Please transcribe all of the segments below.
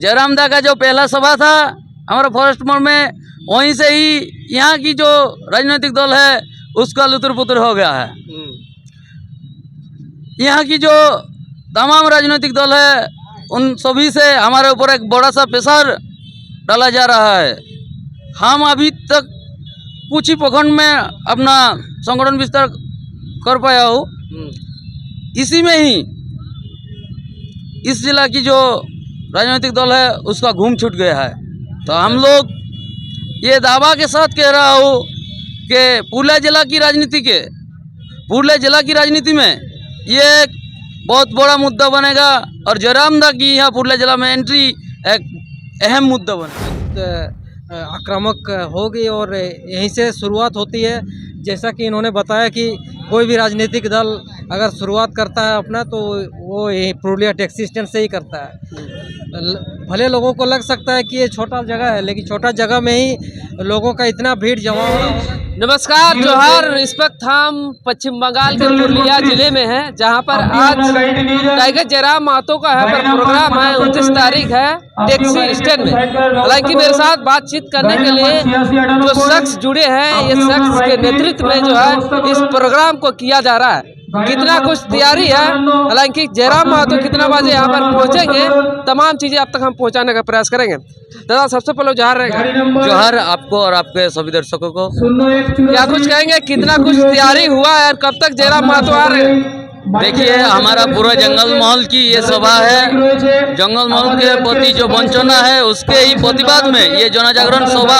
जयरामदा का जो पहला सभा था हमारा फॉरेस्ट मोड़ में, वहीं से ही यहाँ की जो राजनीतिक दल है उसका लुतर पुतर हो गया है। यहाँ की जो तमाम राजनीतिक दल है उन सभी से हमारे ऊपर एक बड़ा सा प्रेशर डाला जा रहा है। हम अभी तक कुछ ही प्रखंड में अपना संगठन विस्तार कर पाया हूँ। इसी में ही इस जिला की जो राजनीतिक दल है उसका घूम छूट गया है। तो हम लोग ये दावा के साथ कह रहा हूँ कि पुरुलिया जिला की राजनीति में ये एक बहुत बड़ा मुद्दा बनेगा और जयरामदा की यहाँ पुरुलिया जिला में एंट्री एक अहम मुद्दा बनेगा। आक्रामक होगी और यहीं से शुरुआत होती है। जैसा कि इन्होंने बताया कि कोई भी राजनीतिक दल अगर शुरुआत करता है अपना तो वो यही पुरुलिया टैक्सी स्टैंड से ही करता है। भले लोगों को लग सकता है कि ये छोटा जगह है, लेकिन छोटा जगह में ही लोगों का इतना भीड़ जमा हो रहा होगा। नमस्कार, जोहार। इस वक्त हम पश्चिम बंगाल के पुरुलिया जिले में हैं, जहां पर आज टाइगर जयराम महतो का यहाँ पर प्रोग्राम है। 29 तारीख है टैक्सी स्टैंड में। हालांकि मेरे साथ बातचीत करने के लिए जो शख्स जुड़े हैं, ये शख्स के नेतृत्व में जो है इस प्रोग्राम को किया जा रहा है। कितना कुछ तैयारी है, हालांकि जयराम महतो कितना बजे यहाँ पर पहुँचेंगे, तमाम चीजें अब तक हम पहुँचाने का प्रयास करेंगे। दादा, सबसे पहले जोहार रहेगा। जोहार आपको और आपके सभी दर्शकों को। क्या कुछ कहेंगे, कितना कुछ तैयारी हुआ है और कब तक जयराम महतो आ रहे हैं? देखिए, हमारा पूरा जंगल महल की ये सभा है। जंगल महल के प्रति जो वंचना है उसके ही प्रतिवाद में ये जन जागरण सभा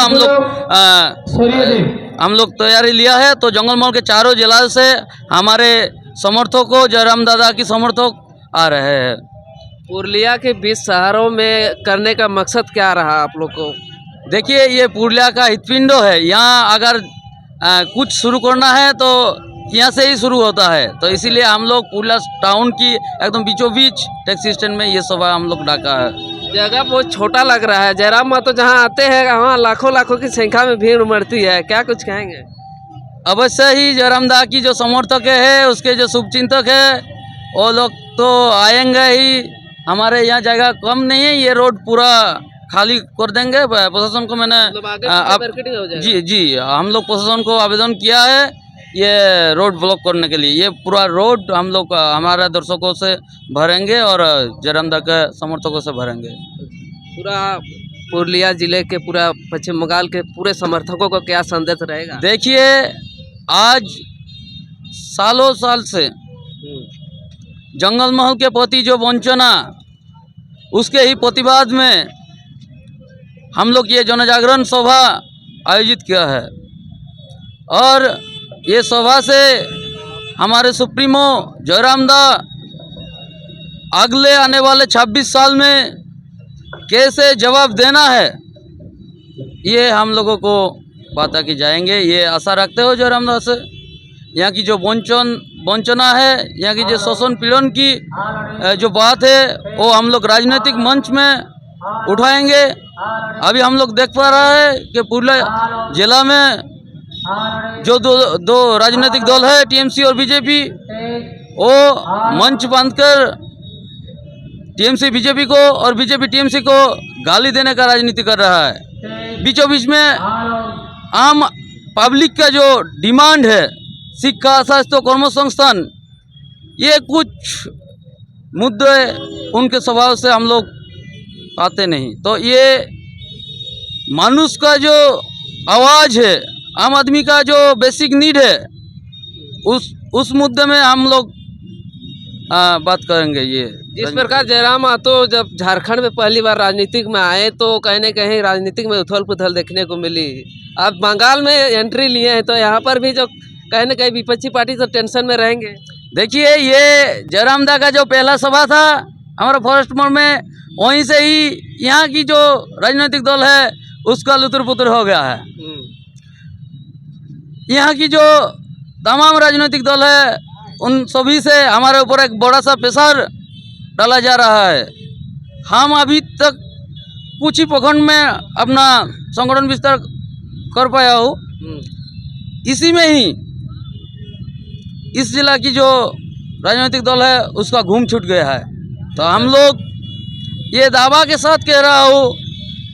हम लोग तैयारी लिया है। तो जंगल महल के चारों जिला से हमारे समर्थकों, जयराम दादा की समर्थक आ रहे हैं। पुरुलिया के 20 शहरों में करने का मकसद क्या रहा आप लोग को? देखिए, ये पुरुलिया का हृदपिंड है। यहाँ अगर कुछ शुरू करना है तो यहाँ से ही शुरू होता है। तो इसीलिए हम लोग पुरुलिया टाउन की एकदम बीचों बीच टैक्सी स्टैंड में ये सभा हम लोग डाका है। जगह बहुत छोटा लग रहा है। जयराम महतो जहाँ आते हैं वहाँ लाखों की संख्या में भीड़ उमड़ती है। क्या कुछ कहेंगे? अवश्य ही जयरामदा की जो समर्थक है, उसके जो शुभचिंतक है, वो लोग तो आएंगे ही। हमारे यहाँ जगह कम नहीं है, ये रोड पूरा खाली कर देंगे। प्रशासन को मैंने जी हम लोग प्रशासन को आवेदन किया है ये रोड ब्लॉक करने के लिए। ये पूरा रोड हम लोग हमारे दर्शकों से भरेंगे और जयरामदा के समर्थकों से भरेंगे। पूरा पुरुलिया जिले के, पूरा पश्चिम बंगाल के पूरे समर्थकों को क्या संदेश रहेगा? देखिए, आज सालों साल से जंगल महल के प्रति जो वंचना, उसके ही प्रतिवाद में हम लोग ये जन जागरण सभा आयोजित किया है। और ये सभा से हमारे सुप्रीमो जयरामदा अगले आने वाले 26 साल में कैसे जवाब देना है, ये हम लोगों को पता की जाएंगे। ये आशा रखते हो जयरामदा से। यहाँ की जो वंचना है, यहाँ की जो शोषण पीड़न की जो बात है, वो हम लोग राजनीतिक मंच में उठाएंगे। अभी हम लोग देख पा रहा है कि पुरुलिया जिला में जो दो राजनीतिक दल है, टीएमसी और बीजेपी, वो मंच बांधकर टीएमसी बीजेपी को और बीजेपी टीएमसी को गाली देने का राजनीति कर रहा है। बीचों बीच में आम पब्लिक का जो डिमांड है, शिक्षा, स्वास्थ्य, कर्मसंस्थान, ये कुछ मुद्दे उनके स्वभाव से हम लोग पाते नहीं। तो ये मानुष का जो आवाज़ है, आम आदमी का जो बेसिक नीड है, उस मुद्दे में हम लोग बात करेंगे। ये जिस प्रकार जयराम महतो जब झारखंड में पहली बार राजनीतिक में आए तो कहीं न कहीं राजनीतिक में उथल पुथल देखने को मिली। अब बंगाल में एंट्री लिए हैं तो यहाँ पर भी जो कहीं न कहीं विपक्षी पार्टी तो टेंशन में रहेंगे। देखिए, ये जयरामदा का जो पहला सभा था हमारा फॉरेस्ट मोड़ में, वहीं से ही यहाँ की जो राजनीतिक दल है उसका लुतर पुतर हो गया है। यहाँ की जो तमाम राजनीतिक दल है उन सभी से हमारे ऊपर एक बड़ा सा प्रेशर डाला जा रहा है। हम अभी तक कुछ ही प्रखंड में अपना संगठन विस्तार कर पाया हूँ। इसी में ही इस जिला की जो राजनीतिक दल है उसका घूम छूट गया है। तो हम लोग ये दावा के साथ कह रहा हूँ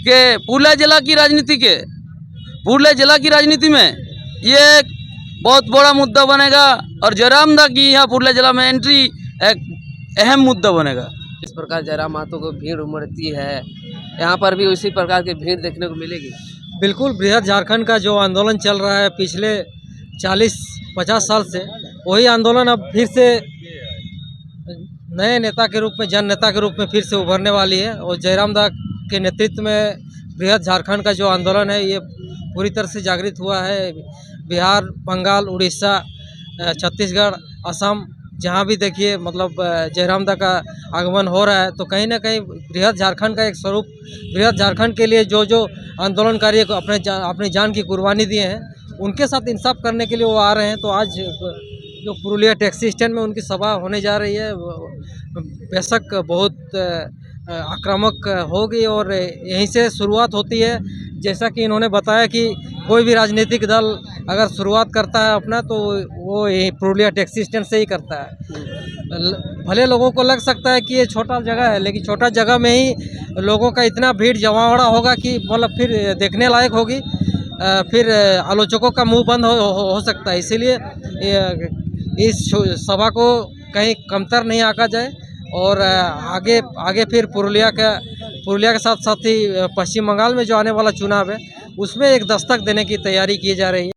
कि पुरुलिया जिला की राजनीति में ये एक बहुत बड़ा मुद्दा बनेगा और जयराम दा की यहाँ पुरुलिया जिला में एंट्री एक अहम मुद्दा बनेगा। इस प्रकार जयराम महतो को भीड़ उमड़ती है, यहाँ पर भी उसी प्रकार की भीड़ देखने को मिलेगी। बिल्कुल, बृहद झारखंड का जो आंदोलन चल रहा है पिछले 40-50 साल से, वही आंदोलन अब फिर से नए नेता के रूप में, जन नेता के रूप में फिर से उभरने वाली है। और जयराम दा के नेतृत्व में बृहद झारखंड का जो आंदोलन है ये पूरी तरह से जागृत हुआ है। बिहार, बंगाल, उड़ीसा, छत्तीसगढ़, असम, जहाँ भी देखिए मतलब जयराम दा का आगमन हो रहा है। तो कहीं ना कहीं बृहद झारखंड का एक स्वरूप, बृहद झारखंड के लिए जो आंदोलनकारी को अपनी जान की कुर्बानी दिए हैं, उनके साथ इंसाफ करने के लिए वो आ रहे हैं। तो आज जो पुरुलिया टैक्सी स्टैंड में उनकी सभा होने जा रही है, बेशक बहुत आक्रामक होगी और यहीं से शुरुआत होती है। जैसा कि इन्होंने बताया कि कोई भी राजनीतिक दल अगर शुरुआत करता है अपना, तो वो यही पुरुलिया टैक्सी स्टैंड से ही करता है। भले लोगों को लग सकता है कि ये छोटा जगह है, लेकिन छोटा जगह में ही लोगों का इतना भीड़ जमावड़ा होगा कि मतलब फिर देखने लायक होगी, फिर आलोचकों का मुंह बंद हो सकता है। इसीलिए इस सभा को कहीं कमतर नहीं आंका जाए और आगे फिर पुरुलिया के साथ साथ ही पश्चिम बंगाल में जो आने वाला चुनाव है, उसमें एक दस्तक देने की तैयारी की जा रही है।